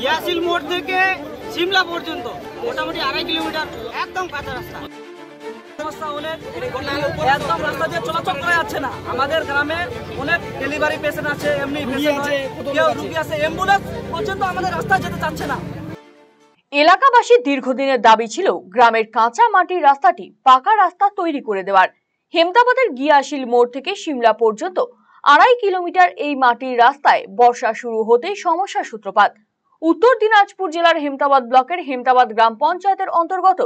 ইয়াসিল মোড় থেকে সিমলা পর্যন্ত মোটামুটি 2.5 কিলোমিটার একদম কাঁচা রাস্তা। সমস্যা অনেক, একদম রাস্তা দিয়ে চলাচল করা যাচ্ছে না। আমাদের গ্রামে অনেক ডেলিভারি পেশেন্ট আছে, এমনি কেউ রুগী আছে, অ্যাম্বুলেন্স পর্যন্ত আমাদের রাস্তায় যেতে চাচ্ছে না। এলাকাবাসীর দীর্ঘদিনের দাবি ছিল গ্রামের কাঁচা মাটির রাস্তাটি পাকা রাস্তা তৈরি করে দেওয়ার। হেমতাবাদের গিয়াশিল মোড় থেকে সিমলা পর্যন্ত 2.5 কিলোমিটার এই মাটির রাস্তায় বর্ষা শুরু হতেই সমস্যার সূত্রপাত। উত্তর দিনাজপুর জেলার হেমতাবাদ ব্লকের হেমতাবাদ গ্রাম পঞ্চায়েতের অন্তর্গত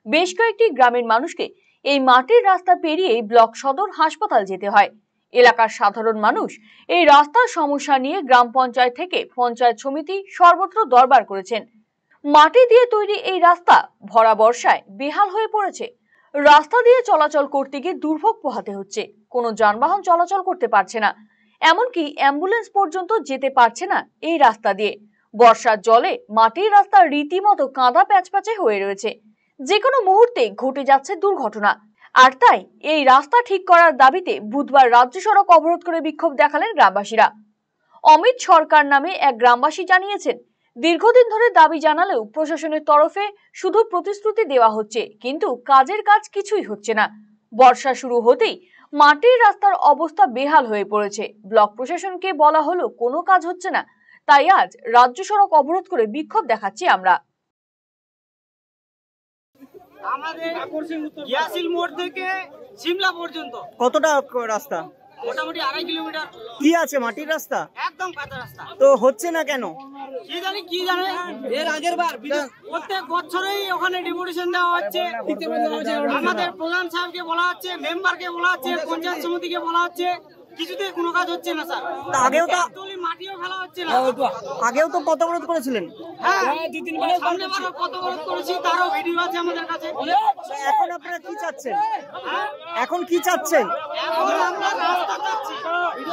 বেশ কয়েকটি গ্রামের মানুষকে এই মাটির রাস্তা পেরিয়েই ব্লক সদর হাসপাতাল যেতে হয়। এলাকার সাধারণ মানুষ এই রাস্তার সমস্যা নিয়ে গ্রাম পঞ্চায়েত থেকে পঞ্চায়েত সমিতি সর্বত্র দরবার করেছেন। মাটি দিয়ে তৈরি এই রাস্তা ভরা বর্ষায় বেহাল হয়ে পড়েছে। রাস্তা দিয়ে চলাচল করতে গিয়ে দুর্ভোগ পোহাতে হচ্ছে। কোনো যানবাহন চলাচল করতে পারছে না, এমনকি অ্যাম্বুলেন্স পর্যন্ত যেতে পারছে না এই রাস্তা দিয়ে। বর্ষার জলে মাটির রাস্তা রীতিমতো কাদা প্যাচপ্যাচে হয়ে রয়েছে, যে কোনো মুহূর্তে ঘটে যাচ্ছে দুর্ঘটনা। আর তাই এই রাস্তা ঠিক করার দাবিতে বুধবার রাজ্য সড়ক অবরোধ করে বিক্ষোভ দেখালেন গ্রামবাসীরা। অমিত সরকার নামে এক গ্রামবাসী জানিয়েছেন, দীর্ঘদিন ধরে দাবি জানালেও প্রশাসনের তরফে শুধু প্রতিশ্রুতি দেওয়া হচ্ছে, কিন্তু কাজের কাজ কিছুই হচ্ছে না। বর্ষা শুরু হতেই মাটির রাস্তার অবস্থা বেহাল হয়ে পড়েছে। ব্লক প্রশাসনকে বলা হলো কোনো কাজ হচ্ছে না, তাই আজ রাজ্য সড়ক অবরোধ করে বিক্ষোভ দেখাচ্ছি আমরা। আমাদের ইয়াসিল মোড় থেকে সিমলা পর্যন্ত কতটা রাস্তা? মোটামুটি 2.5 কিলোমিটার। কি আছে মাটির রাস্তা? একদম কাঁচা রাস্তা। তো হচ্ছে না কেন? কি জানে এর আগের বার প্রত্যেক বছরেই ওখানে ডেপুটেশন দেওয়া হচ্ছে। আমাদের প্রধান সাহেবকে বলা হচ্ছে, মেম্বারকে বলা হচ্ছে, পঞ্চায়েত সমিতিকে বলা হচ্ছে, কিছুতে কোনো কাজ হচ্ছে না স্যার। আগেও তো মাটিও ফেলা হচ্ছে না। আগেও তো পথ অবরোধ করেছিলেন। হ্যাঁ, 2-3 বার সামনে বারও পথ অবরোধ করেছি, তারও ভিডিও আছে আমাদের কাছে। এখন আপনারা কি চাচ্ছেন? এখন কি চাচ্ছেন? এখন আমরা রাস্তা চাচ্ছি,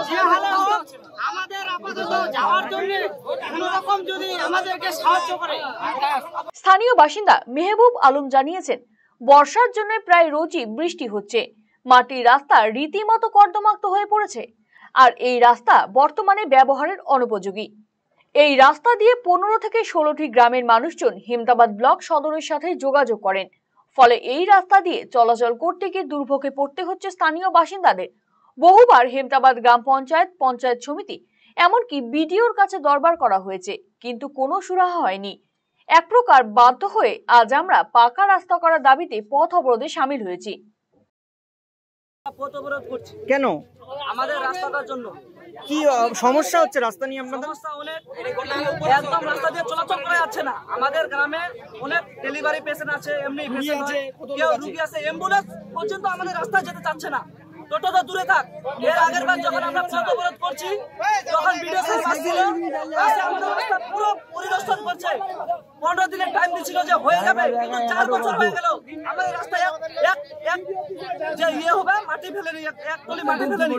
যে হালে হোক আমাদের আপাতত যাওয়ার জন্য কোনো রকম যদি আমাদেরকে সাহায্য করে। স্থানীয় বাসিন্দা মেহবুব আলম জানিয়েছেন, বর্ষার জন্য প্রায় রোজই বৃষ্টি হচ্ছে, মাটির রাস্তা রীতিমতো কর্দমাক্ত হয়ে পড়েছে, আর এই রাস্তা বর্তমানে ব্যবহারের অনুপযোগী। এই রাস্তা দিয়ে 15 থেকে 16টি গ্রামের মানুষজন হেমতাবাদ ব্লক সদরের সাথে যোগাযোগ করেন। ফলে এই রাস্তা দিয়ে চলাচল করতে গিয়ে দুর্ভোগে পড়তে হচ্ছে স্থানীয় বাসিন্দাদের। বহুবার হেমতাবাদ গ্রাম পঞ্চায়েত, পঞ্চায়েত সমিতি, এমনকি বিডিওর কাছে দরবার করা হয়েছে, কিন্তু কোনো সুরাহা হয়নি। এক প্রকার বাধ্য হয়ে আজ আমরা পাকা রাস্তা করার দাবিতে পথ অবরোধে সামিল হয়েছি। পথ অবরোধ করছি কেন? আমাদের রাস্তাটার জন্য। কি সমস্যা হচ্ছে রাস্তা নিয়ে আপনাদের? সমস্যা অনেক, একদম রাস্তা দিয়ে চলাচল করা যাচ্ছে না। আমাদের গ্রামে অনেক ডেলিভারি পেশেন্ট আছে, এমনি কেউ রুগী আছে, অ্যাম্বুলেন্স পর্যন্ত আমাদের রাস্তায় যেতে চাচ্ছে না। টোটো তো দূরে থাক, এর আগের বার যখন আমরা পথ অবরোধ করছি তখন ভিডিও সাহেব আসছিল, আমাদের রাস্তা পুরো পরিদর্শন করছে। 15 দিনের টাইম দিছিল যে হয়ে যাবে, কিন্তু 4 বছর হয়ে গেল আমাদের রাস্তায় যে ইয়ে হবে মাটি ফেলেনি, এক টলি মাটি ফেলেনি।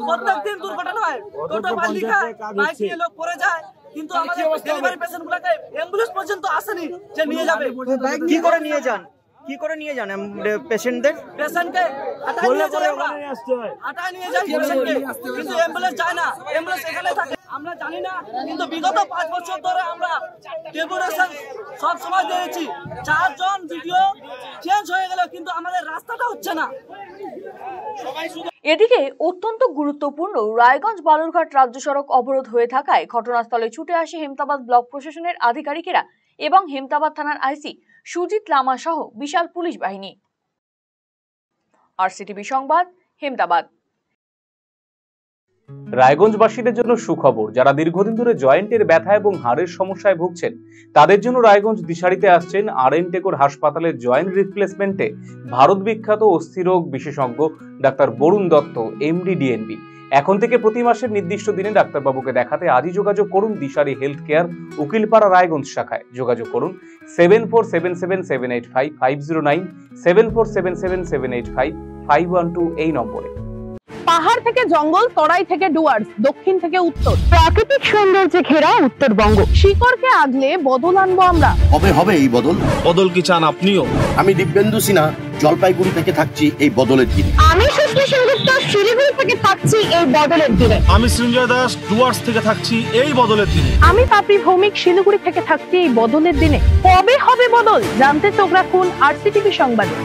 প্রত্যেক দিন দুর্ঘটনা হয়, টোটো বালি খায়, বাইক নিয়ে লোক পড়ে যায়, কিন্তু আমাদের ডেলিভারি পেশেন্ট গুলাকে অ্যাম্বুলেন্স পর্যন্ত আসেনি যে নিয়ে যাবে। কি করে নিয়ে যান? কি করে নিয়ে যান পেশেন্টদের? পেশেন্টকে হাঁটায় নিয়ে যায়, হাঁটায় নিয়ে যাই পেশেন্টকে, কিন্তু অ্যাম্বুলেন্স যায় না, অ্যাম্বুলেন্স এখানে থাকে। আমরা জানি না, কিন্তু বিগত 5 বছর ধরে আমরা ডেপুটেশন সব সময় দিয়েছি। 4 জন ভিডিও চেঞ্জ হয়ে গেল, কিন্তু আমাদের রাস্তাটা হচ্ছে না। এদিকে অত্যন্ত গুরুত্বপূর্ণ রায়গঞ্জ বালুরঘাট রাজ্য সড়ক অবরোধ হয়ে থাকায় ঘটনাস্থলে ছুটে আসে হেমতাবাদ ব্লক প্রশাসনের আধিকারিকেরা এবং হেমতাবাদ থানার আইসি সুজিত লামা সহ বিশাল পুলিশ বাহিনী। আরসিটিভি সংবাদ, হেমতাবাদ। রায়গঞ্জবাসীদের জন্য সুখবর, যারা দীর্ঘদিন ধরে জয়েন্টের ব্যথা এবং হাড়ের সমস্যায় ভুগছেন তাদের জন্য রায়গঞ্জ দিশারিতে আসছেন আর.এন. টেকর হাসপাতালের জয়েন্ট রিপ্লেসমেন্টে ভারত বিখ্যাত অস্থিরোগ বিশেষজ্ঞ doctor Barun Dutta, MD, DNB. এখন থেকে প্রতি মাসের নির্দিষ্ট দিনে ডাক্তারবাবুকে দেখাতে আজই যোগাযোগ করুন দিশারি হেলথ কেয়ার, উকিলপাড়া, রায়গঞ্জ শাখায়। যোগাযোগ করুন 7477785509, 7477785512 এই নম্বরে। পাহাড় থেকে জঙ্গল, তরাই থেকে ডুয়ার্স, দক্ষিণ থেকে উত্তর, প্রাকৃতিক সৌন্দর্যে ঘেরা উত্তরবঙ্গ। শিকড়কে আগলে বদল আনবো আমরা। হবে এই বদল। বদল কি চান আপনিও? আমি দিব্যেন্দু সিনহা জলপাইগুড়ি থেকে থাকছি এই বদলের দিনে। আমি সুশ্রী সেনগুপ্ত শিলিগুড়ি থেকে থাকছি এই বদলের দিনে। আমি সৃঞ্জয় দাস ডুয়ার্স থেকে থাকছি এই বদলের দিনে। আমি পাপড়ি ভৌমিক শিলিগুড়ি থেকে থাকছি এই বদলের দিনে। কবে হবে বদল জানতে চোখ রাখুন RCTV সংবাদে।